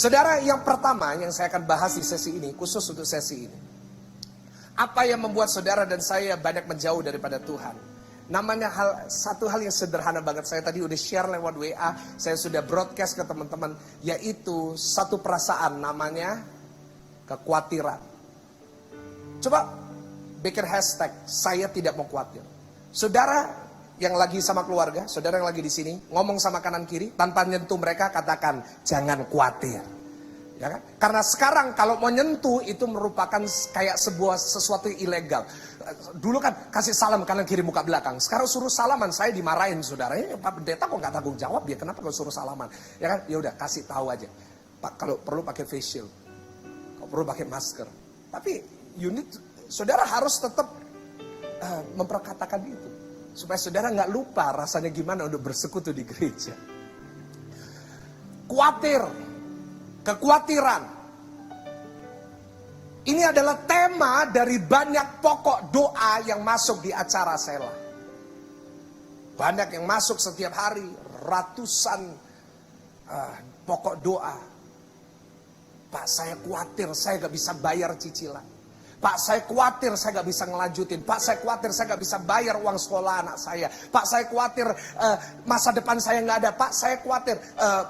Saudara, yang pertama yang saya akan bahas di sesi ini, khusus untuk sesi ini. Apa yang membuat saudara dan saya banyak menjauh daripada Tuhan? Namanya satu hal yang sederhana banget. Saya tadi udah share lewat WA, saya sudah broadcast ke teman-teman, yaitu satu perasaan namanya kekhawatiran. Coba bikin hashtag, saya tidak mau khawatir. Saudara yang lagi sama keluarga, saudara yang lagi di sini, ngomong sama kanan kiri, tanpa nyentuh mereka, katakan, jangan khawatir. Ya kan? Karena sekarang kalau mau nyentuh itu merupakan kayak sesuatu yang ilegal. Dulu kan kasih salam kanan kiri muka belakang. Sekarang suruh salaman, saya dimarahin saudara. Pak Pendeta kok nggak tanggung jawab ya? Kenapa kalau suruh salaman? Ya kan? Ya udah kasih tahu aja. Pak, kalau perlu pakai face shield, kalau perlu pakai masker. Tapi saudara harus tetap memperkatakan itu, supaya saudara nggak lupa rasanya gimana untuk bersekutu di gereja. Kekhawatiran. Ini adalah tema dari banyak pokok doa yang masuk di acara Sela. Banyak yang masuk setiap hari, ratusan pokok doa. Pak, saya khawatir saya gak bisa bayar cicilan. Pak, saya khawatir saya gak bisa ngelanjutin. Pak, saya khawatir saya gak bisa bayar uang sekolah anak saya. Pak, saya khawatir masa depan saya gak ada. Pak, saya khawatir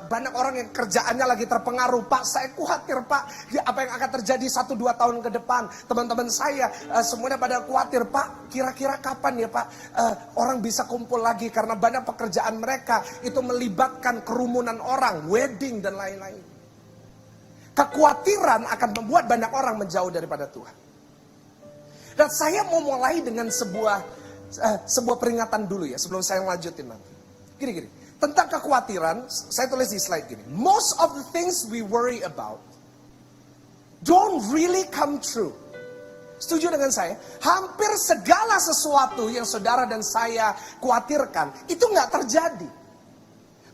banyak orang yang kerjaannya lagi terpengaruh. Pak, saya khawatir Pak, apa yang akan terjadi 1-2 tahun ke depan. Teman-teman saya semuanya pada khawatir. Pak, kira-kira kapan ya Pak orang bisa kumpul lagi. Karena banyak pekerjaan mereka itu melibatkan kerumunan orang, wedding dan lain-lain. Kekhawatiran akan membuat banyak orang menjauh daripada Tuhan. Dan saya mau mulai dengan sebuah peringatan dulu ya, sebelum saya lanjutin nanti. Gini. Tentang kekhawatiran, saya tulis di slide gini. Most of the things we worry about don't really come true. Setuju dengan saya? Hampir segala sesuatu yang saudara dan saya khawatirkan, itu nggak terjadi.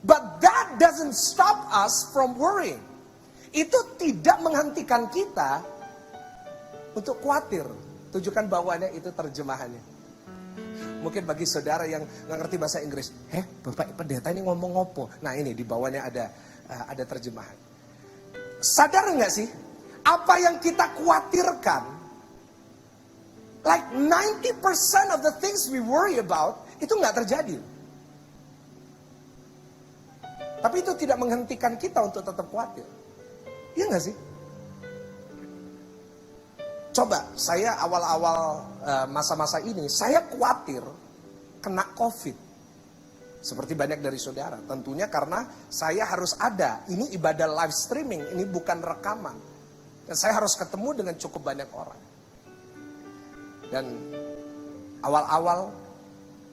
But that doesn't stop us from worrying. Itu tidak menghentikan kita untuk khawatir. Tunjukkan bawahnya itu terjemahannya. Mungkin bagi saudara yang nggak ngerti bahasa Inggris, Bapak Pendeta ini ngomong ngopo? Nah ini di bawahnya ada terjemahan. Sadar nggak sih, apa yang kita khawatirkan, like 90% of the things we worry about, itu nggak terjadi. Tapi itu tidak menghentikan kita untuk tetap khawatir. Iya nggak sih? Coba, saya awal-awal masa-masa ini, saya khawatir kena COVID. Seperti banyak dari saudara. Tentunya karena saya harus ada. Ini ibadah live streaming, ini bukan rekaman. Dan saya harus ketemu dengan cukup banyak orang. Dan awal-awal,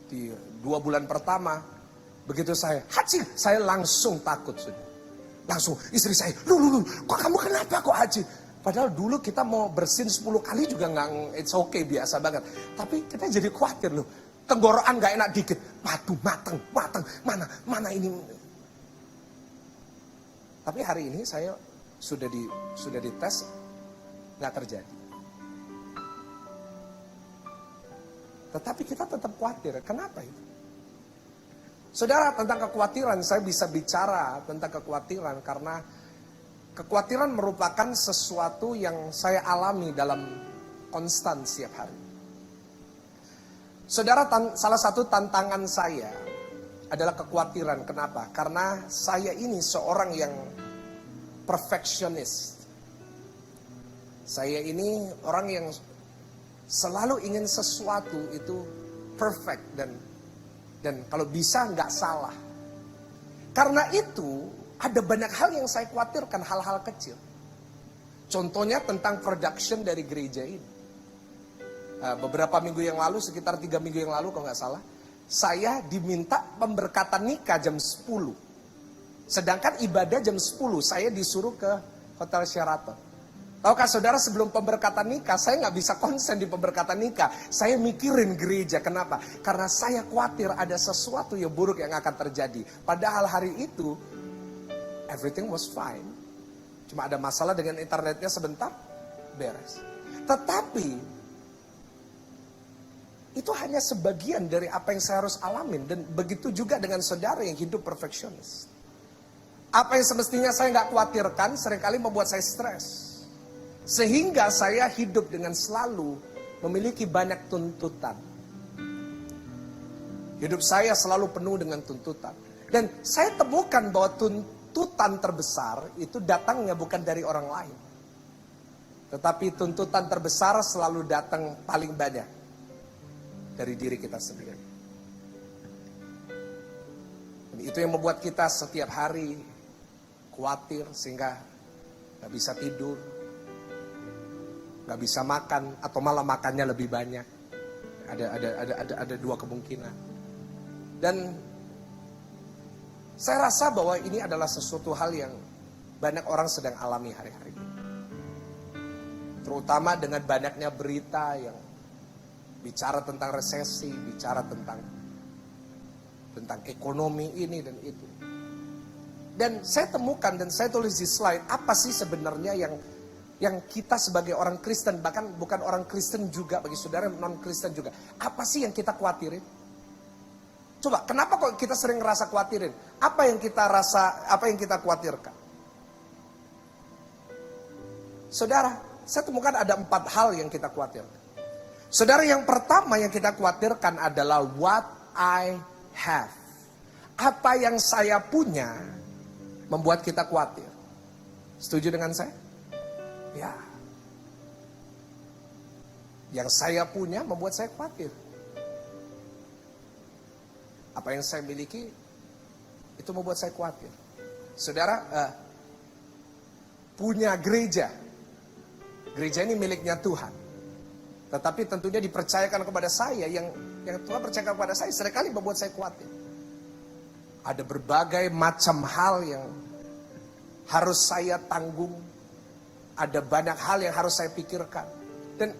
di 2 bulan pertama, begitu saya langsung takut sudah. Langsung istri saya, lu, kok kamu kenapa kok haji? Padahal dulu kita mau bersin 10 kali juga nggak, it's okay, biasa banget. Tapi kita jadi khawatir loh. Tenggorokan nggak enak dikit. Waduh, mateng, mana ini. Tapi hari ini saya sudah dites, nggak terjadi. Tetapi kita tetap khawatir. Kenapa itu? Saudara, tentang kekhawatiran, saya bisa bicara tentang kekhawatiran karena kekhawatiran merupakan sesuatu yang saya alami dalam konstan setiap hari. Saudara, salah satu tantangan saya adalah kekhawatiran. Kenapa? Karena saya ini seorang yang perfectionist. Saya ini orang yang selalu ingin sesuatu itu perfect dan kalau bisa nggak salah. Karena itu ada banyak hal yang saya khawatirkan, hal-hal kecil. Contohnya tentang production dari gereja ini. Beberapa minggu yang lalu, sekitar 3 minggu yang lalu kalau nggak salah, saya diminta pemberkatan nikah jam 10. Sedangkan ibadah jam 10, saya disuruh ke Hotel Sheraton. Tahukah saudara, sebelum pemberkatan nikah, saya nggak bisa konsen di pemberkatan nikah. Saya mikirin gereja, kenapa? Karena saya khawatir ada sesuatu yang buruk yang akan terjadi. Padahal hari itu, everything was fine. Cuma ada masalah dengan internetnya sebentar, beres. Tetapi, itu hanya sebagian dari apa yang saya harus alamin. Dan begitu juga dengan saudara yang hidup perfeksionis. Apa yang semestinya saya nggak khawatirkan seringkali membuat saya stres. Sehingga saya hidup dengan selalu memiliki banyak tuntutan. Hidup saya selalu penuh dengan tuntutan. Dan saya temukan bahwa tuntutan terbesar itu datangnya bukan dari orang lain. Tetapi tuntutan terbesar selalu datang paling banyak dari diri kita sendiri. Dan itu yang membuat kita setiap hari khawatir sehingga gak bisa tidur, gak bisa makan, atau malah makannya lebih banyak. Ada dua kemungkinan. Dan saya rasa bahwa ini adalah sesuatu hal yang banyak orang sedang alami hari-hari ini. Terutama dengan banyaknya berita yang bicara tentang resesi, bicara tentang ekonomi ini dan itu. Dan saya temukan dan saya tulis di slide, apa sih sebenarnya yang kita sebagai orang Kristen, bahkan bukan orang Kristen juga, bagi saudara non-Kristen juga, apa sih yang kita khawatirin? Coba, kenapa kok kita sering ngerasa khawatirin? Apa yang kita rasa, apa yang kita khawatirkan? Saudara, saya temukan ada 4 hal yang kita khawatirkan. Saudara, yang pertama yang kita khawatirkan adalah what I have. Apa yang saya punya membuat kita khawatir. Setuju dengan saya? Ya. Yang saya punya membuat saya khawatir. Apa yang saya miliki itu membuat saya khawatir. Saudara, punya gereja. Gereja ini miliknya Tuhan. Tetapi tentunya dipercayakan kepada saya, yang Tuhan percayakan kepada saya seringkali membuat saya khawatir. Ada berbagai macam hal yang harus saya tanggung. Ada banyak hal yang harus saya pikirkan. Dan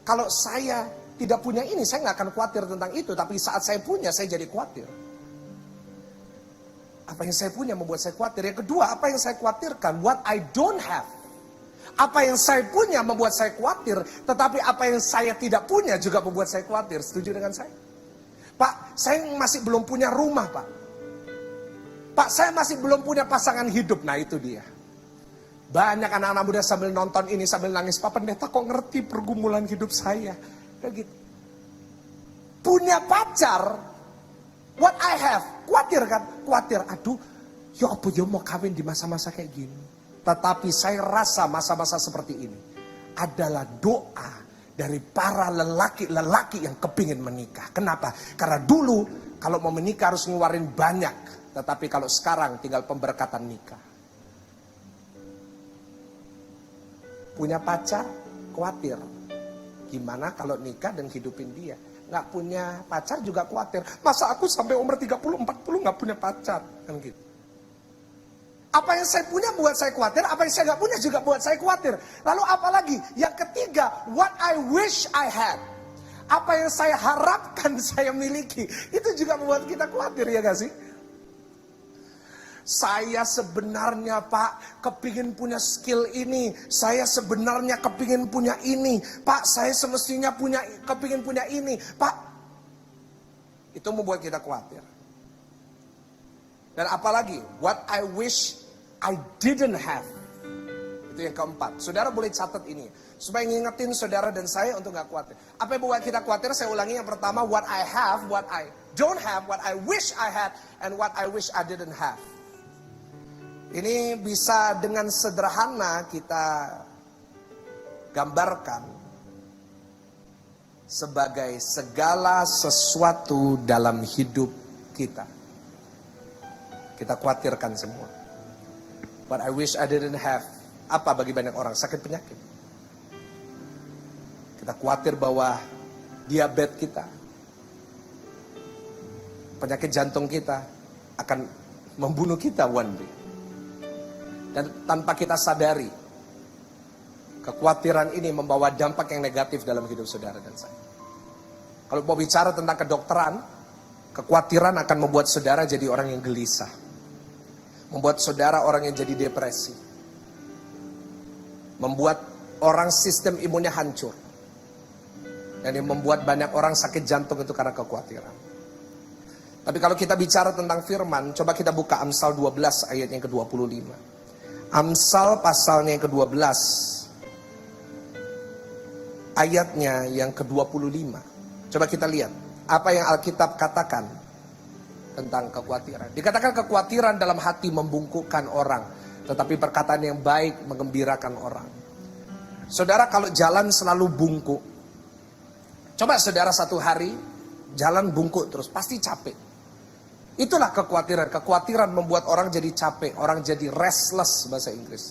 kalau saya tidak punya ini, saya nggak akan khawatir tentang itu. Tapi saat saya punya, saya jadi khawatir. Apa yang saya punya membuat saya khawatir. Yang kedua, apa yang saya khawatirkan? What I don't have. Apa yang saya punya membuat saya khawatir. Tetapi apa yang saya tidak punya juga membuat saya khawatir. Setuju dengan saya? Pak, saya masih belum punya rumah, Pak. Pak, saya masih belum punya pasangan hidup. Nah, itu dia. Banyak anak-anak muda sambil nonton ini, sambil nangis. Pak Pendeta kok ngerti pergumulan hidup saya? Kayak gitu. Punya pacar, what I have. Khawatir kan? Khawatir. Aduh, ya apa ya mau kawin di masa-masa kayak gini. Tetapi saya rasa masa-masa seperti ini adalah doa dari para lelaki-lelaki yang kepingin menikah. Kenapa? Karena dulu kalau mau menikah harus ngeluarin banyak. Tetapi kalau sekarang tinggal pemberkatan nikah. Punya pacar, khawatir. Gimana kalau nikah dan hidupin dia? Nggak punya pacar juga khawatir. Masa aku sampai umur 30-40 nggak punya pacar? Kan gitu. Apa yang saya punya buat saya khawatir, apa yang saya nggak punya juga buat saya khawatir. Lalu apalagi? Yang ketiga, what I wish I had. Apa yang saya harapkan saya miliki. Itu juga membuat kita khawatir, ya gak sih? Saya sebenarnya Pak kepingin punya skill ini. Saya sebenarnya kepingin punya ini. Pak, saya semestinya kepingin punya ini. Pak, itu membuat kita khawatir. Dan apalagi, what I wish I didn't have. Itu yang keempat. Saudara boleh catat ini. Supaya ngingetin saudara dan saya untuk gak khawatir. Apa yang membuat kita khawatir? Saya ulangi yang pertama, what I have, what I don't have, what I wish I had, and what I wish I didn't have. Ini bisa dengan sederhana kita gambarkan sebagai segala sesuatu dalam hidup kita. Kita khawatirkan semua. What I wish I didn't have. Apa bagi banyak orang? Sakit penyakit. Kita khawatir bahwa diabetes kita, penyakit jantung kita akan membunuh kita one day. Dan tanpa kita sadari, kekhawatiran ini membawa dampak yang negatif dalam hidup saudara dan saya. Kalau mau bicara tentang kedokteran, kekhawatiran akan membuat saudara jadi orang yang gelisah. Membuat saudara orang yang jadi depresi. Membuat orang sistem imunnya hancur. Dan yang membuat banyak orang sakit jantung itu karena kekhawatiran. Tapi kalau kita bicara tentang firman, coba kita buka Amsal 12 ayatnya yang ke-25. Amsal pasalnya yang ke-12 ayatnya yang ke-25. Coba kita lihat apa yang Alkitab katakan tentang kekhawatiran. Dikatakan kekhawatiran dalam hati membungkukkan orang, tetapi perkataan yang baik menggembirakan orang. Saudara, kalau jalan selalu bungkuk, coba saudara satu hari jalan bungkuk terus, pasti capek. Itulah kekhawatiran. Kekhawatiran membuat orang jadi capek, orang jadi restless bahasa Inggris.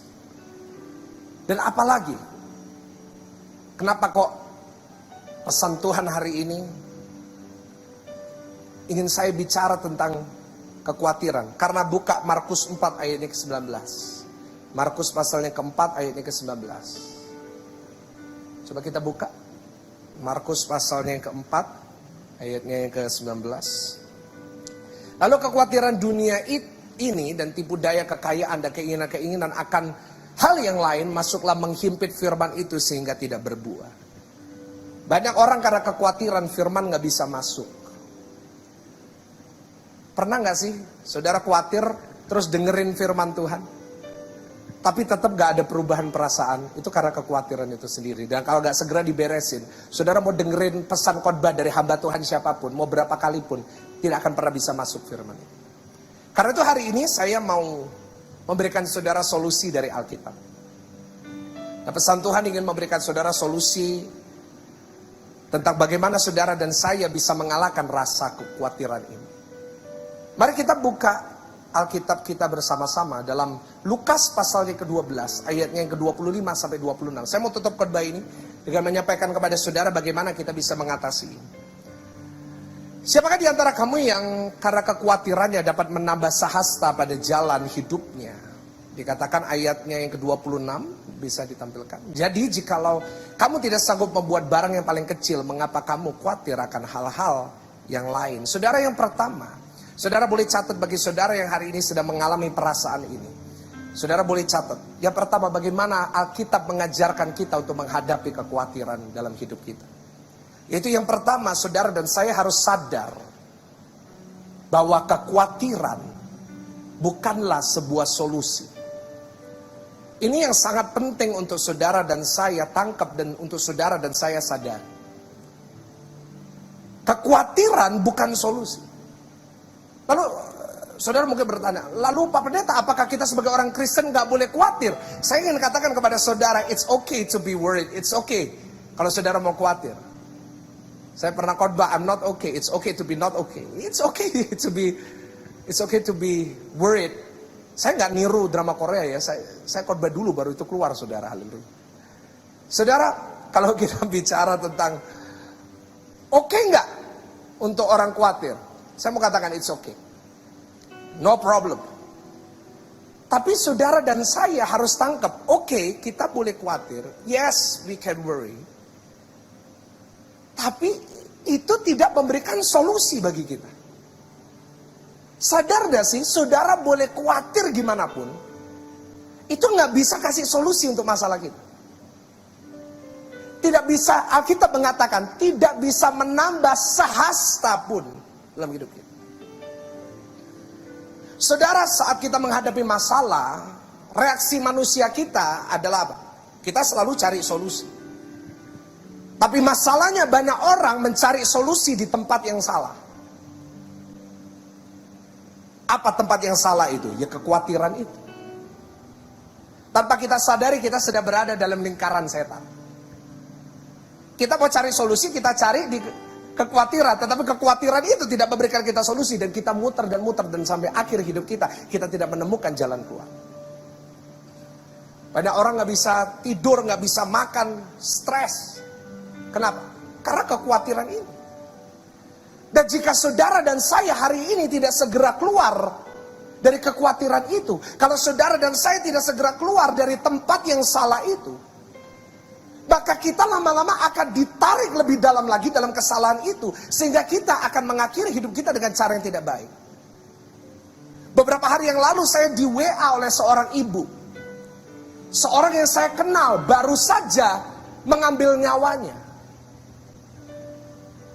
Dan apalagi, kenapa kok pesan Tuhan hari ini ingin saya bicara tentang kekhawatiran? Karena buka Markus 4 ayatnya ke-19. Markus pasalnya ke-4 ayatnya ke-19. Coba kita buka. Markus pasalnya yang ke-4 ayatnya yang ke-19. Lalu kekhawatiran dunia ini dan tipu daya kekayaan dan keinginan-keinginan akan hal yang lain masuklah menghimpit firman itu sehingga tidak berbuah. Banyak orang karena kekhawatiran firman gak bisa masuk. Pernah gak sih saudara khawatir terus dengerin firman Tuhan, tapi tetap gak ada perubahan perasaan? Itu karena kekhawatiran itu sendiri. Dan kalau gak segera diberesin, saudara mau dengerin pesan khotbah dari hamba Tuhan siapapun, mau berapa kali pun, tidak akan pernah bisa masuk firman itu. Karena itu hari ini saya mau memberikan saudara solusi dari Alkitab. Nah, pesan Tuhan ingin memberikan saudara solusi tentang bagaimana saudara dan saya bisa mengalahkan rasa kekhawatiran ini. Mari kita buka Alkitab kita bersama-sama dalam Lukas pasalnya ke-12, ayatnya yang ke-25 sampai 26. Saya mau tutup khotbah ini dengan menyampaikan kepada saudara bagaimana kita bisa mengatasi ini. Siapakah di antara kamu yang karena kekhawatirannya dapat menambah sahasta pada jalan hidupnya? Dikatakan ayatnya yang ke-26 bisa ditampilkan. Jadi jikalau kamu tidak sanggup membuat barang yang paling kecil, mengapa kamu khawatir akan hal-hal yang lain? Saudara, yang pertama, saudara boleh catat bagi saudara yang hari ini sedang mengalami perasaan ini. Saudara boleh catat. Yang pertama, bagaimana Alkitab mengajarkan kita untuk menghadapi kekhawatiran dalam hidup kita. Yaitu yang pertama, saudara dan saya harus sadar bahwa kekhawatiran bukanlah sebuah solusi. Ini yang sangat penting untuk saudara dan saya tangkap dan untuk saudara dan saya sadar. Kekhawatiran bukan solusi. Lalu saudara mungkin bertanya, lalu Pak Pendeta, apakah kita sebagai orang Kristen gak boleh khawatir? Saya ingin katakan kepada saudara, it's okay to be worried. It's okay kalau saudara mau khawatir. Saya pernah khotbah, I'm not okay. It's okay to be not okay. It's okay to be worried. Saya nggak niru drama Korea ya. Saya khotbah dulu baru itu keluar, saudara. Haleluya. Saudara, kalau kita bicara tentang oke nggak untuk orang khawatir, saya mau katakan it's okay. No problem. Tapi saudara dan saya harus tangkap, oke, kita boleh khawatir. Yes, we can worry. Tapi itu tidak memberikan solusi bagi kita. Sadar gak sih, saudara boleh khawatir gimana pun, itu gak bisa kasih solusi untuk masalah kita. Tidak bisa, Alkitab mengatakan, tidak bisa menambah sehasta pun dalam hidup kita. Saudara, saat kita menghadapi masalah, reaksi manusia kita adalah apa? Kita selalu cari solusi. Tapi masalahnya banyak orang mencari solusi di tempat yang salah. Apa tempat yang salah itu? Ya kekhawatiran itu. Tanpa kita sadari kita sedang berada dalam lingkaran setan. Kita mau cari solusi, kita cari di kekhawatiran. Tetapi kekhawatiran itu tidak memberikan kita solusi. Dan kita muter dan sampai akhir hidup kita tidak menemukan jalan keluar. Banyak orang gak bisa tidur, gak bisa makan, stres. Kenapa? Karena kekhawatiran ini. Dan jika saudara dan saya hari ini tidak segera keluar dari kekhawatiran itu, kalau saudara dan saya tidak segera keluar dari tempat yang salah itu, maka kita lama-lama akan ditarik lebih dalam lagi dalam kesalahan itu, sehingga kita akan mengakhiri hidup kita dengan cara yang tidak baik. Beberapa hari yang lalu saya di WA oleh seorang ibu. Seorang yang saya kenal baru saja mengambil nyawanya.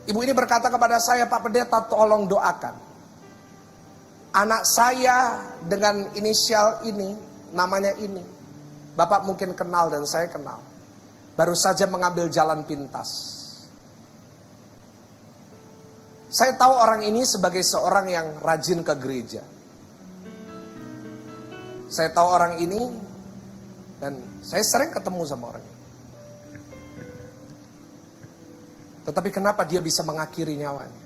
Ibu ini berkata kepada saya, Pak Pendeta tolong doakan. Anak saya dengan inisial ini, namanya ini. Bapak mungkin kenal dan saya kenal. Baru saja mengambil jalan pintas. Saya tahu orang ini sebagai seorang yang rajin ke gereja. Saya tahu orang ini dan saya sering ketemu sama orang ini. Tetapi kenapa dia bisa mengakhiri nyawanya?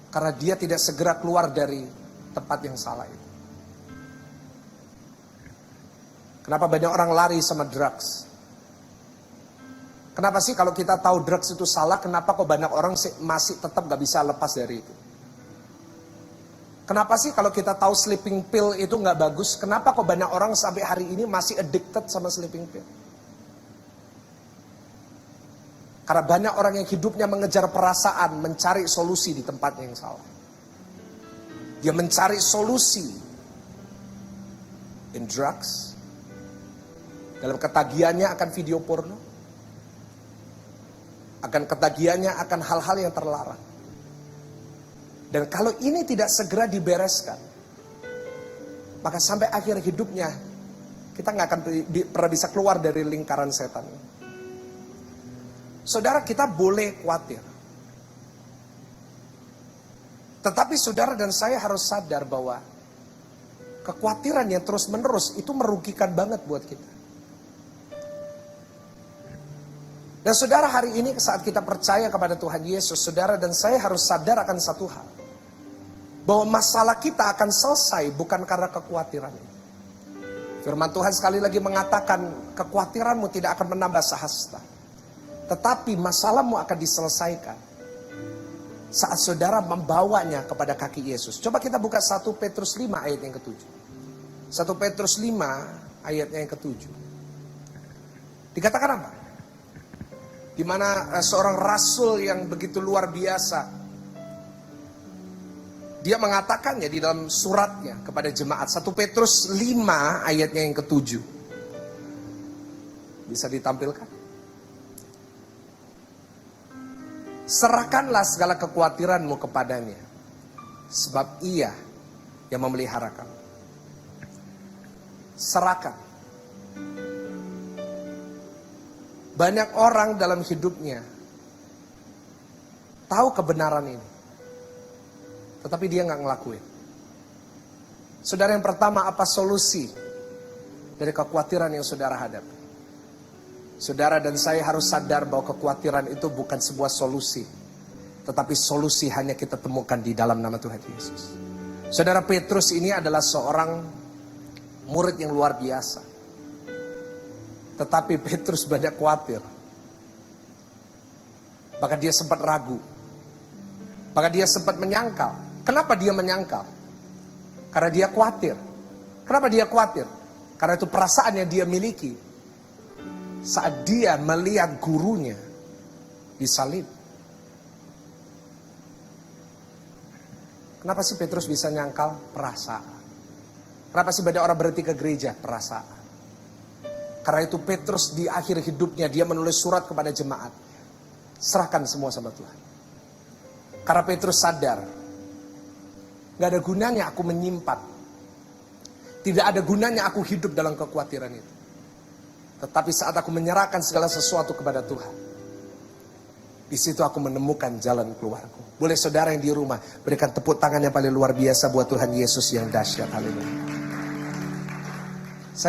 Karena dia tidak segera keluar dari tempat yang salah itu. Kenapa banyak orang lari sama drugs? Kenapa sih kalau kita tahu drugs itu salah, kenapa kok banyak orang masih tetap gak bisa lepas dari itu? Kenapa sih kalau kita tahu sleeping pill itu gak bagus, kenapa kok banyak orang sampai hari ini masih addicted sama sleeping pill? Karena banyak orang yang hidupnya mengejar perasaan, mencari solusi di tempat yang salah. Dia mencari solusi in drugs, dalam ketagihannya akan video porno, akan ketagihannya akan hal-hal yang terlarang. Dan kalau ini tidak segera dibereskan, maka sampai akhir hidupnya kita nggak akan pernah bisa keluar dari lingkaran setan. Saudara, kita boleh khawatir. Tetapi saudara dan saya harus sadar bahwa kekhawatiran yang terus menerus itu merugikan banget buat kita. Dan saudara, hari ini saat kita percaya kepada Tuhan Yesus, saudara dan saya harus sadar akan satu hal. Bahwa masalah kita akan selesai bukan karena kekhawatiran. Firman Tuhan sekali lagi mengatakan, kekhawatiranmu tidak akan menambah sahasta. Tetapi masalahmu akan diselesaikan saat saudara membawanya kepada kaki Yesus. Coba kita buka 1 Petrus 5 ayat yang ke-7. 1 Petrus 5 ayatnya yang ke-7. Dikatakan apa? Di mana seorang rasul yang begitu luar biasa, dia mengatakannya di dalam suratnya kepada jemaat. 1 Petrus 5 ayatnya yang ke-7. Bisa ditampilkan? Serahkanlah segala kekhawatiranmu kepadanya, sebab ia yang memelihara kamu. Serahkan. Banyak orang dalam hidupnya tahu kebenaran ini, tetapi dia nggak ngelakuin. Saudara, yang pertama, apa solusi dari kekhawatiran yang saudara hadapi? Saudara dan saya harus sadar bahwa kekhawatiran itu bukan sebuah solusi, tetapi solusi hanya kita temukan di dalam nama Tuhan Yesus. Saudara, Petrus ini adalah seorang murid yang luar biasa. Tetapi Petrus banyak khawatir. Bahkan dia sempat ragu. Bahkan dia sempat menyangkal. Kenapa dia menyangkal? Karena dia khawatir. Kenapa dia khawatir? Karena itu perasaan yang dia miliki saat dia melihat gurunya disalib. Kenapa sih Petrus bisa nyangkal? Perasaan. Kenapa sih banyak orang berhenti ke gereja? Perasaan. Karena itu Petrus di akhir hidupnya dia menulis surat kepada jemaat. Serahkan semua sama Tuhan. Karena Petrus sadar, gak ada gunanya aku menyimpan. Tidak ada gunanya aku hidup dalam kekhawatiran itu. Tetapi saat aku menyerahkan segala sesuatu kepada Tuhan, di situ aku menemukan jalan keluarku. Boleh saudara yang di rumah berikan tepuk tangan yang paling luar biasa buat Tuhan Yesus yang dahsyat. Haleluya.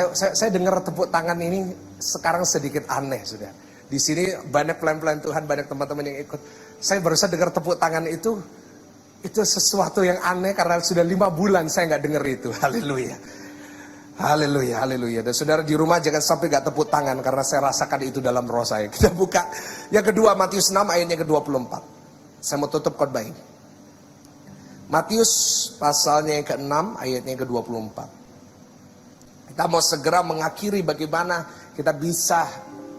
Saya dengar tepuk tangan ini sekarang sedikit aneh, saudara. Di sini banyak pelayan-pelayan Tuhan, banyak teman-teman yang ikut. Saya barusan dengar tepuk tangan itu sesuatu yang aneh karena sudah 5 bulan saya nggak dengar itu. Haleluya. Haleluya, haleluya. Dan saudara di rumah jangan sampai gak tepuk tangan karena saya rasakan itu dalam roh saya. Kita buka yang kedua, Matius 6 ayatnya ke-24. Saya mau tutup khotbah ini. Matius pasalnya yang ke-6 ayatnya yang ke-24. Kita mau segera mengakhiri bagaimana kita bisa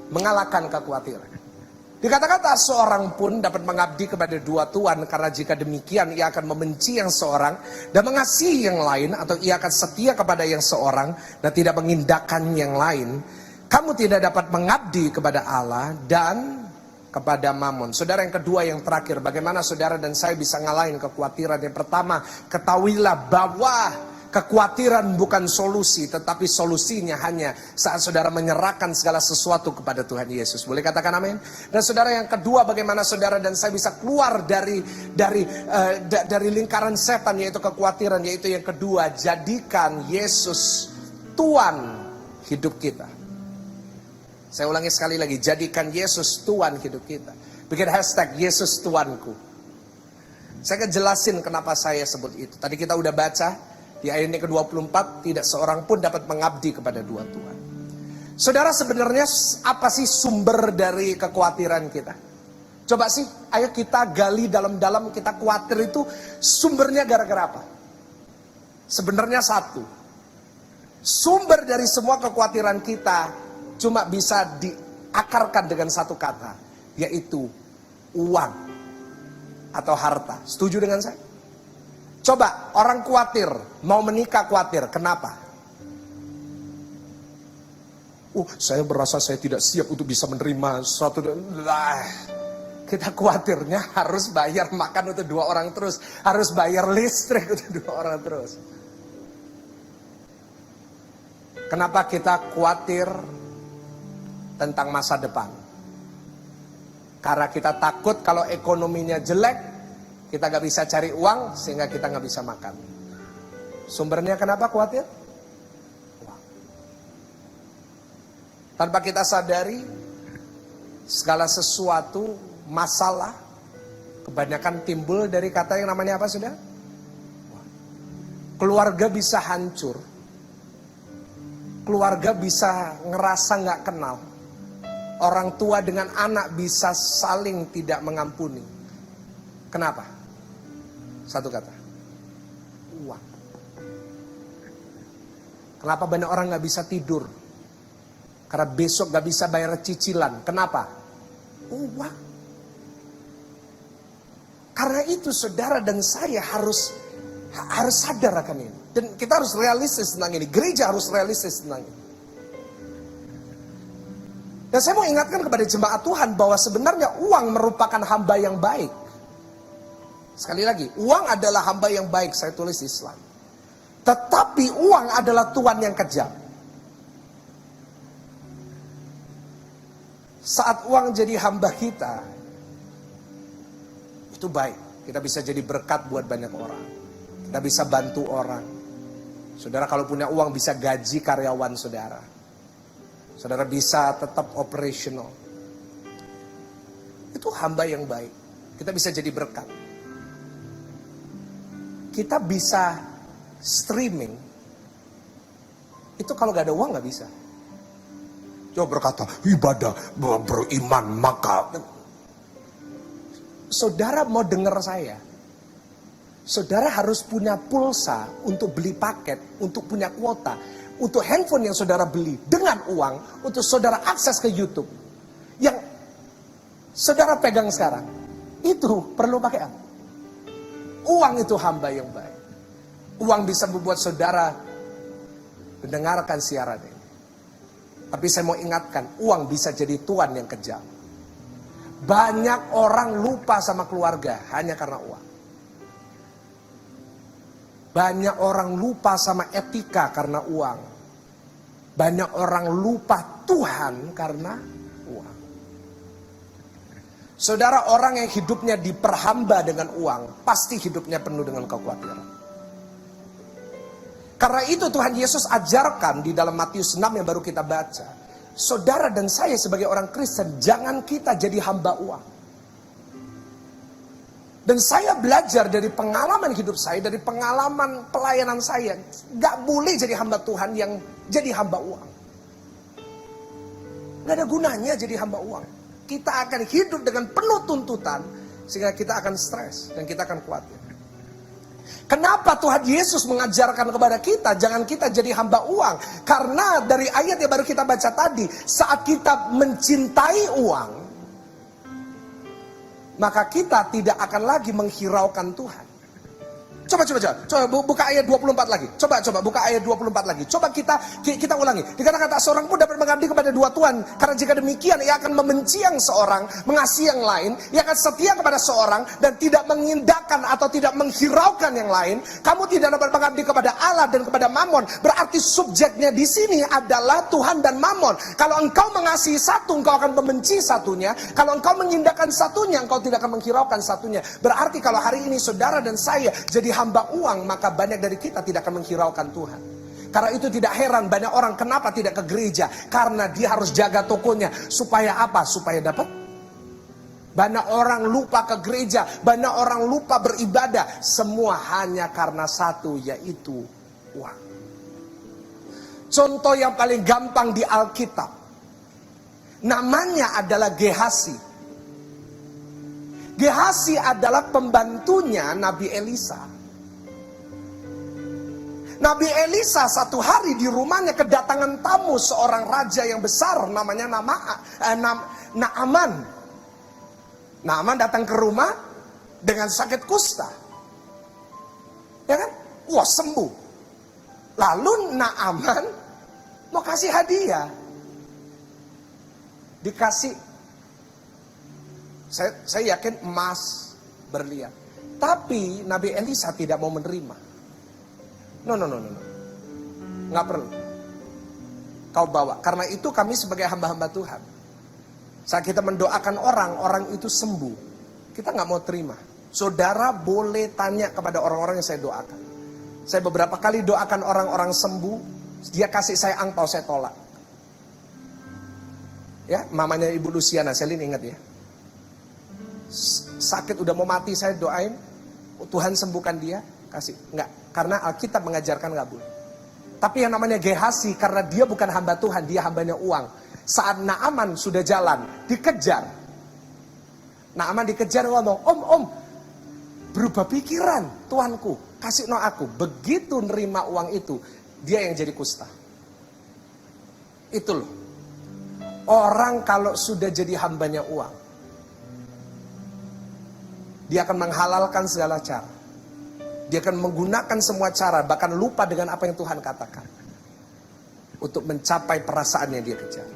mengalahkan kekhawatiran. Dikatakan tak seorang pun dapat mengabdi kepada 2 tuan, karena jika demikian ia akan membenci yang seorang dan mengasihi yang lain, atau ia akan setia kepada yang seorang dan tidak mengindahkan yang lain. Kamu tidak dapat mengabdi kepada Allah dan kepada mamon. Saudara, yang kedua, yang terakhir, bagaimana saudara dan saya bisa ngalahin kekhawatiran? Yang pertama, ketahuilah bahwa kekhawatiran bukan solusi, tetapi solusinya hanya saat saudara menyerahkan segala sesuatu kepada Tuhan Yesus. Boleh katakan amin? Dan saudara, yang kedua, bagaimana saudara dan saya bisa keluar dari lingkaran setan, yaitu kekhawatiran. Yaitu yang kedua, jadikan Yesus Tuhan hidup kita. Saya ulangi sekali lagi, jadikan Yesus Tuhan hidup kita. Bikin hashtag Yesus Tuanku. Saya akan jelasin kenapa saya sebut itu. Tadi kita udah baca di ayat yang ke-24, tidak seorang pun dapat mengabdi kepada dua Tuhan. Saudara, sebenarnya apa sih sumber dari kekhawatiran kita? Coba sih, ayo kita gali dalam-dalam, kita khawatir itu sumbernya gara-gara apa? Sebenarnya satu. Sumber dari semua kekhawatiran kita cuma bisa diakarkan dengan satu kata, yaitu uang atau harta. Setuju dengan saya? Coba, orang khawatir, mau menikah khawatir, kenapa? Saya merasa saya tidak siap untuk bisa menerima suatu. Kita khawatirnya harus bayar makan untuk dua orang terus, harus bayar listrik untuk dua orang terus. Kenapa kita khawatir tentang masa depan? Karena kita takut kalau ekonominya jelek, kita gak bisa cari uang, sehingga kita gak bisa makan. Sumbernya kenapa khawatir? Uang. Tanpa kita sadari, segala sesuatu, masalah, kebanyakan timbul dari kata yang namanya apa, sudah? Keluarga bisa hancur. Keluarga bisa ngerasa gak kenal. Orang tua dengan anak bisa saling tidak mengampuni. Kenapa? Satu kata, uang. Kenapa banyak orang gak bisa tidur? Karena besok gak bisa bayar cicilan. Kenapa? Uang. Karena itu saudara dan saya harus sadar akan ini. Dan kita harus realistis tentang ini. Gereja harus realistis tentang ini. Dan saya mau ingatkan kepada jemaat Tuhan bahwa sebenarnya uang merupakan hamba yang baik. Sekali lagi, uang adalah hamba yang baik, saya tulis di slide. Tetapi uang adalah tuan yang kejam. Saat uang jadi hamba kita, itu baik. Kita bisa jadi berkat buat banyak orang. Kita bisa bantu orang. Saudara kalau punya uang bisa gaji karyawan saudara. Saudara bisa tetap operational. Itu hamba yang baik. Kita bisa jadi berkat. Kita bisa streaming. Itu kalau gak ada uang gak bisa. Coba berkata, ibadah, beriman, maka. Saudara mau dengar saya. Saudara harus punya pulsa untuk beli paket, untuk punya kuota. Untuk handphone yang saudara beli dengan uang, untuk saudara akses ke YouTube. Yang saudara pegang sekarang, itu perlu pakai apa? Uang itu hamba yang baik. Uang bisa membuat saudara mendengarkan siaran ini. Tapi saya mau ingatkan, uang bisa jadi tuan yang kejam. Banyak orang lupa sama keluarga hanya karena uang. Banyak orang lupa sama etika karena uang. Banyak orang lupa Tuhan karena uang. Saudara, orang yang hidupnya diperhamba dengan uang, pasti hidupnya penuh dengan kekhawatiran. Karena itu Tuhan Yesus ajarkan di dalam Matius 6 yang baru kita baca. Saudara dan saya sebagai orang Kristen, jangan kita jadi hamba uang. Dan saya belajar dari pengalaman hidup saya, dari pengalaman pelayanan saya. Gak boleh jadi hamba Tuhan yang jadi hamba uang. Gak ada gunanya jadi hamba uang. Kita akan hidup dengan penuh tuntutan, sehingga kita akan stres dan kita akan khawatir. Kenapa Tuhan Yesus mengajarkan kepada kita, jangan kita jadi hamba uang? Karena dari ayat yang baru kita baca tadi, saat kita mencintai uang, maka kita tidak akan lagi menghiraukan Tuhan. Coba buka ayat 24 lagi. Coba buka ayat 24 lagi. Coba kita ulangi. Dikatakan tak seorang pun dapat mengabdi kepada dua tuan, karena jika demikian ia akan membenci yang seorang, mengasihi yang lain, ia akan setia kepada seorang dan tidak mengindahkan atau tidak menghiraukan yang lain. Kamu tidak dapat mengabdi kepada Allah dan kepada Mammon. Berarti subjeknya di sini adalah Tuhan dan Mammon. Kalau engkau mengasihi satu, engkau akan membenci satunya. Kalau engkau mengindahkan satunya, engkau tidak akan menghiraukan satunya. Berarti kalau hari ini saudara dan saya jadi hamba uang, maka banyak dari kita tidak akan menghiraukan Tuhan. Karena itu tidak heran banyak orang kenapa tidak ke gereja. Karena dia harus jaga tokonya. Supaya apa? Supaya dapat. Banyak orang lupa ke gereja. Banyak orang lupa beribadah. Semua hanya karena satu, yaitu uang. Contoh yang paling gampang di Alkitab. Namanya adalah Gehazi. Gehazi adalah pembantunya Nabi Elisa. Nabi Elisa satu hari di rumahnya kedatangan tamu seorang raja yang besar namanya Naaman. Naaman datang ke rumah dengan sakit kusta. Ya kan? Wah, sembuh. Lalu Naaman mau kasih hadiah. Dikasih, saya yakin emas berlian. Tapi Nabi Elisa tidak mau menerima. No. Nggak perlu. Kau bawa. Karena itu kami sebagai hamba-hamba Tuhan, saat kita mendoakan orang itu sembuh, kita nggak mau terima. Saudara boleh tanya kepada orang-orang yang saya doakan. Saya beberapa kali doakan orang-orang sembuh, dia kasih saya angpau, saya tolak. Ya, mamanya Ibu Luciana, Selin ingat ya. Sakit udah mau mati saya doain, Tuhan sembuhkan dia, kasih. Enggak, karena Alkitab mengajarkan enggak boleh. Tapi yang namanya Gehazi, karena dia bukan hamba Tuhan, dia hambanya uang. Saat Naaman sudah jalan, dikejar. Naaman dikejar, ngomong, Om, berubah pikiran, tuanku, kasih no aku. Begitu nerima uang itu, dia yang jadi kusta. Itu loh. Orang kalau sudah jadi hambanya uang, dia akan menghalalkan segala cara. Dia akan menggunakan semua cara, bahkan lupa dengan apa yang Tuhan katakan. Untuk mencapai perasaan yang dia kejar.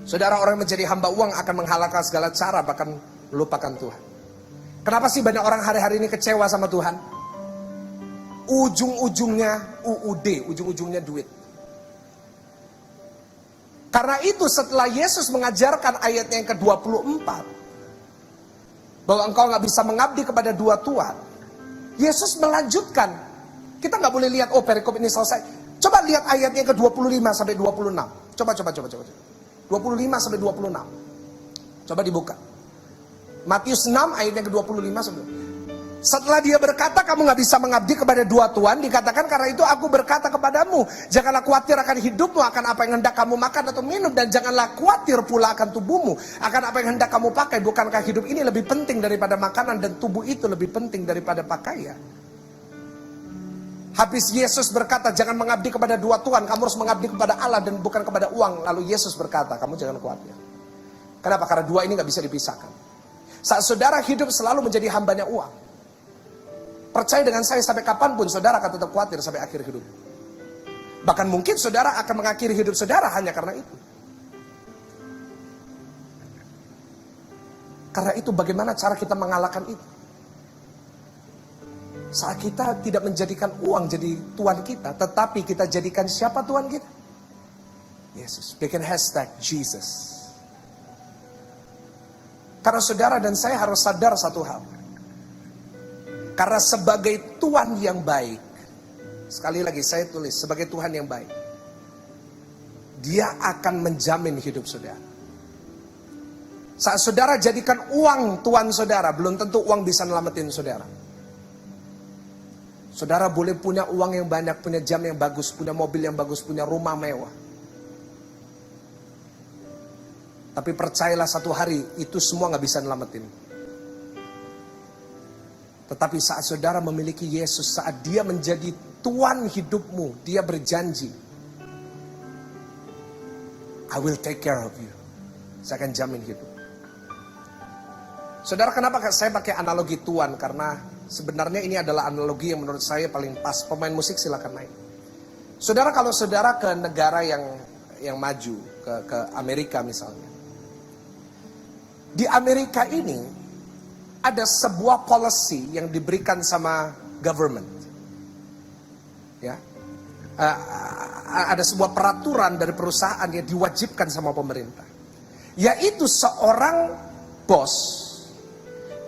Saudara, orang yang menjadi hamba uang akan menghalalkan segala cara, bahkan melupakan Tuhan. Kenapa sih banyak orang hari-hari ini kecewa sama Tuhan? Ujung-ujungnya UUD, ujung-ujungnya duit. Karena itu setelah Yesus mengajarkan ayatnya yang ke-24, bahwa engkau gak bisa mengabdi kepada dua tuan, Yesus melanjutkan. Kita gak boleh lihat, oh perikop ini selesai. Coba lihat ayatnya ke-25 sampai 26. Coba. 25 sampai 26. Coba dibuka. Matius 6 ayatnya ke-25 sampai. Setelah dia berkata kamu gak bisa mengabdi kepada dua tuan, dikatakan karena itu aku berkata kepadamu, janganlah khawatir akan hidupmu, akan apa yang hendak kamu makan atau minum, dan janganlah khawatir pula akan tubuhmu, akan apa yang hendak kamu pakai. Bukankah hidup ini lebih penting daripada makanan, dan tubuh itu lebih penting daripada pakaian? Habis Yesus berkata jangan mengabdi kepada dua tuan, kamu harus mengabdi kepada Allah dan bukan kepada uang. Lalu Yesus berkata kamu jangan khawatir. Kenapa? Karena dua ini gak bisa dipisahkan. Saat saudara hidup selalu menjadi hambanya uang, percaya dengan saya, sampai kapanpun saudara akan tetap khawatir sampai akhir hidup. Bahkan mungkin saudara akan mengakhiri hidup saudara hanya karena itu. Karena itu bagaimana cara kita mengalahkan itu? Saat kita tidak menjadikan uang jadi Tuhan kita, tetapi kita jadikan siapa Tuhan kita? Yesus. Bikin hashtag Jesus. Karena saudara dan saya harus sadar satu hal. Karena sebagai Tuhan yang baik, sekali lagi saya tulis, sebagai Tuhan yang baik, Dia akan menjamin hidup saudara. Saat saudara jadikan uang Tuhan saudara, belum tentu uang bisa nyelamatin saudara. Saudara boleh punya uang yang banyak, punya jam yang bagus, punya mobil yang bagus, punya rumah mewah. Tapi percayalah satu hari, itu semua gak bisa nyelamatin. Tetapi saat saudara memiliki Yesus, saat Dia menjadi Tuhan hidupmu, Dia berjanji, I will take care of you. Saya akan jamin hidup. Saudara, kenapa saya pakai analogi Tuhan? Karena Sebenarnya ini adalah analogi yang menurut saya paling pas. Pemain musik silakan main. Saudara, kalau saudara ke negara yang maju, ke Amerika misalnya. Di Amerika ini ada sebuah policy yang diberikan sama government. Ya. Ada sebuah peraturan dari perusahaan yang diwajibkan sama pemerintah. Yaitu seorang bos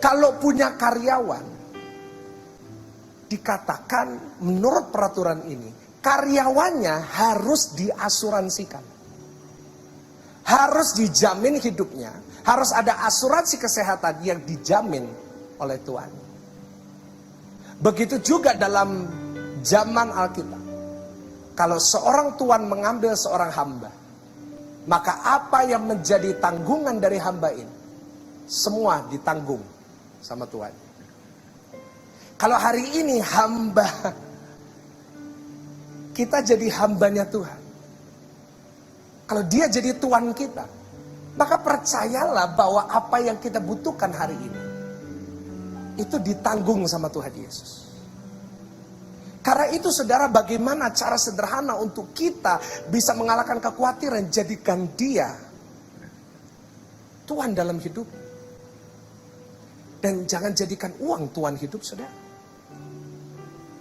kalau punya karyawan, dikatakan menurut peraturan ini karyawannya harus diasuransikan, harus dijamin hidupnya, harus ada asuransi kesehatan yang dijamin oleh Tuhan. Begitu juga dalam zaman Alkitab. Kalau seorang tuan mengambil seorang hamba, maka apa yang menjadi tanggungan dari hamba ini, semua ditanggung sama Tuhan. Kalau hari ini hamba, kita jadi hambanya Tuhan. Kalau dia jadi tuan kita, maka percayalah bahwa apa yang kita butuhkan hari ini, itu ditanggung sama Tuhan Yesus. Karena itu saudara, bagaimana cara sederhana untuk kita bisa mengalahkan kekhawatiran, jadikan dia Tuhan dalam hidup. Dan jangan jadikan uang Tuhan hidup saudara.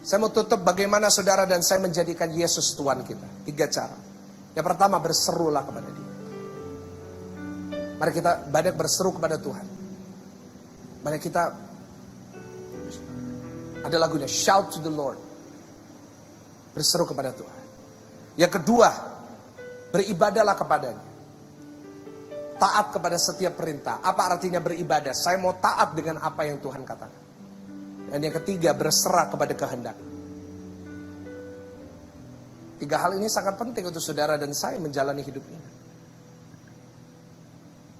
Saya mau tutup bagaimana saudara dan saya menjadikan Yesus Tuhan kita. 3 cara. Yang pertama, berserulah kepada dia. Mari kita banyak berseru kepada Tuhan. Mari kita, ada lagunya, Shout to the Lord. Berseru kepada Tuhan. Yang kedua, beribadahlah kepadanya. Taat kepada setiap perintah. Apa artinya beribadah? Saya mau taat dengan apa yang Tuhan katakan. Dan yang ketiga, berserah kepada kehendak. 3 hal ini sangat penting untuk saudara dan saya menjalani hidup ini.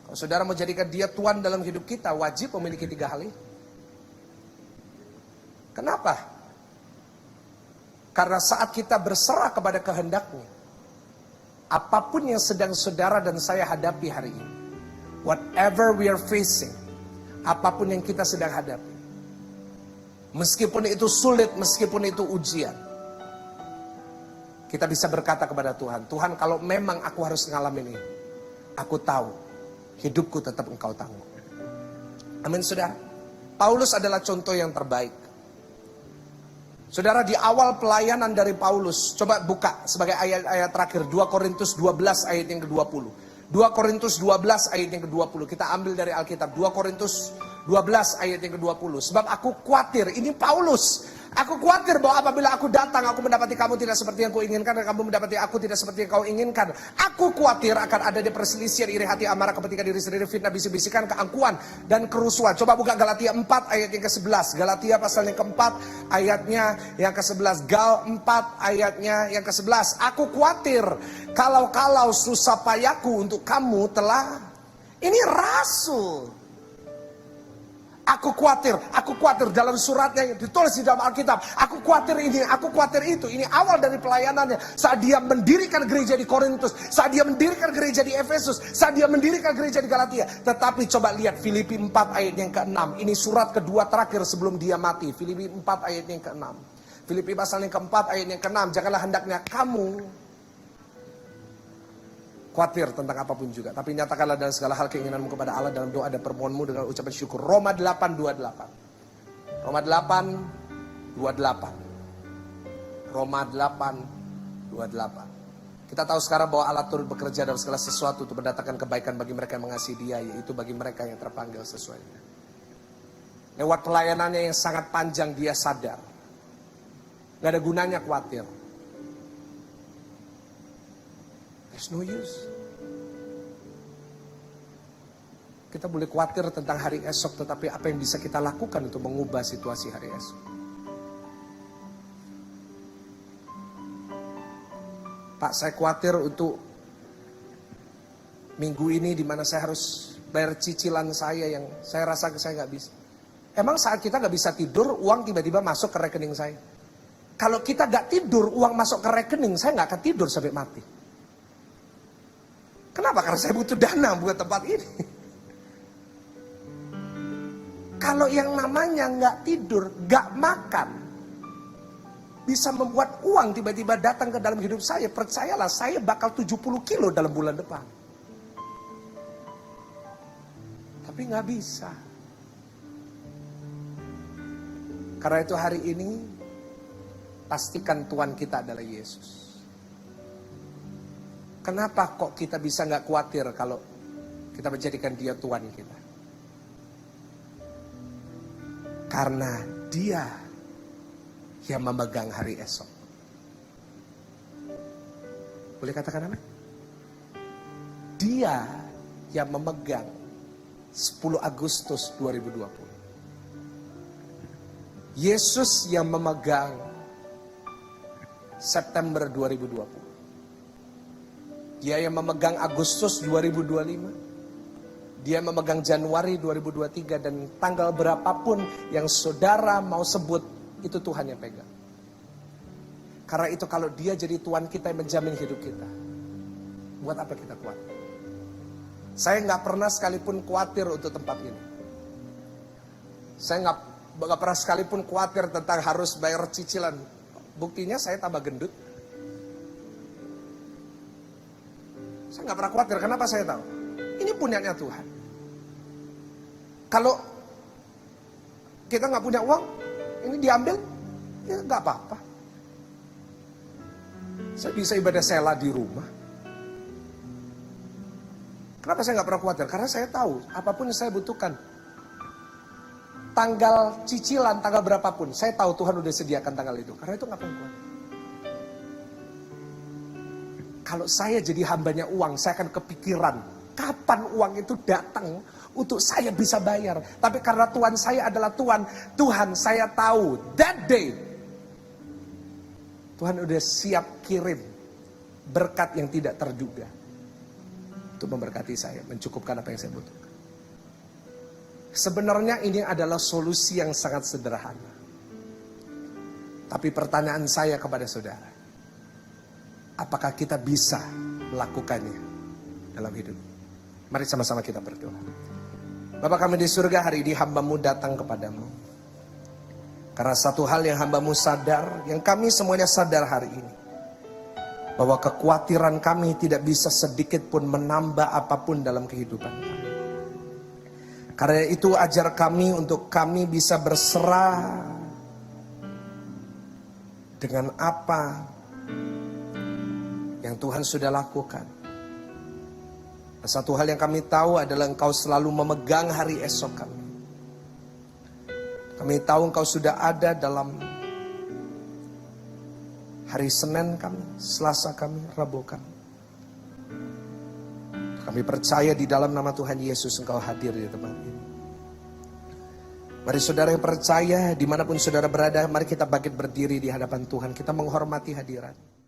Kalau saudara mau jadikan dia Tuhan dalam hidup kita, wajib memiliki 3 hal ini. Kenapa? Karena saat kita berserah kepada kehendaknya, apapun yang sedang saudara dan saya hadapi hari ini, whatever we are facing, apapun yang kita sedang hadapi, meskipun itu sulit, meskipun itu ujian, kita bisa berkata kepada Tuhan, Tuhan, kalau memang aku harus ngalamin ini, aku tahu hidupku tetap Engkau tanggung. Amin saudara. Paulus adalah contoh yang terbaik. Saudara, di awal pelayanan dari Paulus, coba buka sebagai ayat-ayat terakhir, 2 Korintus 12 ayat yang ke-20. 2 Korintus 12 ayat yang ke-20. Kita ambil dari Alkitab, 2 Korintus 12 ayat yang ke-20. Sebab aku khawatir, ini Paulus. Aku khawatir bahwa apabila aku datang, aku mendapati kamu tidak seperti yang kuinginkan, dan kamu mendapati aku tidak seperti yang kau inginkan. Aku khawatir akan ada perselisihan, iri hati, amarah, kepentingan diri sendiri, fitnah, bisik-bisikan, keangkuhan, dan kerusuhan. Coba buka Galatia 4 ayat yang ke-11. Galatia pasal yang ke-4 ayatnya yang ke-11. Gal 4 ayatnya yang ke-11. Aku khawatir kalau susah payahku untuk kamu telah, ini rasul. Aku khawatir dalam suratnya yang ditulis di dalam Alkitab. Aku khawatir ini, aku khawatir itu. Ini awal dari pelayanannya. Saat dia mendirikan gereja di Korintus, saat dia mendirikan gereja di Efesus, saat dia mendirikan gereja di Galatia. Tetapi coba lihat Filipi 4 ayat yang ke-6. Ini surat kedua terakhir sebelum dia mati. Filipi 4 ayat yang ke-6. Filipi pasal yang ke-4 ayat yang ke-6. Janganlah hendaknya kamu khawatir tentang apapun juga, tapi nyatakanlah dalam segala hal keinginanmu kepada Allah dalam doa dan permohonanmu dengan ucapan syukur. Roma 8:28. Roma 8:28. Roma 8:28. Kita tahu sekarang bahwa Allah turut bekerja dalam segala sesuatu untuk mendatangkan kebaikan bagi mereka yang mengasihi Dia, yaitu bagi mereka yang terpanggil sesuai. Lewat pelayanannya yang sangat panjang, dia sadar gak ada gunanya khawatir. There's no use. Kita boleh khawatir tentang hari esok, tetapi apa yang bisa kita lakukan untuk mengubah situasi hari esok? Pak, saya khawatir untuk minggu ini di mana saya harus bayar cicilan saya yang saya rasa saya nggak bisa. Emang saat kita nggak bisa tidur, uang tiba-tiba masuk ke rekening saya? Kalau kita nggak tidur, uang masuk ke rekening, saya nggak akan tidur sampai mati. Kenapa? Karena saya butuh dana buat tempat ini. Kalau yang namanya nggak tidur, nggak makan, bisa membuat uang tiba-tiba datang ke dalam hidup saya. Percayalah, saya bakal 70 kilo dalam bulan depan. Tapi nggak bisa. Karena itu hari ini, pastikan Tuhan kita adalah Yesus. Kenapa kok kita bisa nggak khawatir kalau kita menjadikan Dia Tuhan kita? Karena Dia yang memegang hari esok. Boleh katakan apa? Dia yang memegang 10 Agustus 2020. Yesus yang memegang September 2020. Dia yang memegang Agustus 2025. Dia memegang Januari 2023, dan tanggal berapapun yang saudara mau sebut, itu Tuhan yang pegang. Karena itu kalau Dia jadi Tuhan kita yang menjamin hidup kita, buat apa kita kuat? Saya nggak pernah sekalipun khawatir untuk tempat ini. Saya nggak pernah sekalipun khawatir tentang harus bayar cicilan. Buktinya saya tambah gendut. Saya nggak pernah khawatir. Kenapa saya tahu? Ini punyanya Tuhan. Kalau kita nggak punya uang, ini diambil, ya nggak apa-apa. Saya bisa ibadah sela di rumah. Kenapa saya nggak pernah khawatir? Karena saya tahu apapun yang saya butuhkan, tanggal cicilan, tanggal berapapun, saya tahu Tuhan udah sediakan tanggal itu. Karena itu nggak pernah khawatir. Kalau saya jadi hambanya uang, saya akan kepikiran kapan uang itu datang untuk saya bisa bayar. Tapi karena Tuhan saya adalah Tuhan saya tahu that day Tuhan udah siap kirim berkat yang tidak terduga untuk memberkati saya, mencukupkan apa yang saya butuhkan. Sebenarnya ini adalah solusi yang sangat sederhana. Tapi pertanyaan saya kepada saudara, apakah kita bisa melakukannya dalam hidup? Mari sama-sama kita berdoa. Bapa kami di surga, hari ini hamba-Mu datang kepadamu. Karena satu hal yang hamba-Mu sadar, yang kami semuanya sadar hari ini, bahwa kekhawatiran kami tidak bisa sedikit pun menambah apapun dalam kehidupan kami. Karena itu ajar kami untuk kami bisa berserah dengan apa yang Tuhan sudah lakukan. Satu hal yang kami tahu adalah Engkau selalu memegang hari esok kami. Kami tahu Engkau sudah ada dalam hari Senin kami, Selasa kami, Rabu kami. Kami percaya di dalam nama Tuhan Yesus Engkau hadir di tempat ini. Mari saudara yang percaya, dimanapun saudara berada, mari kita bangkit berdiri di hadapan Tuhan. Kita menghormati hadirat.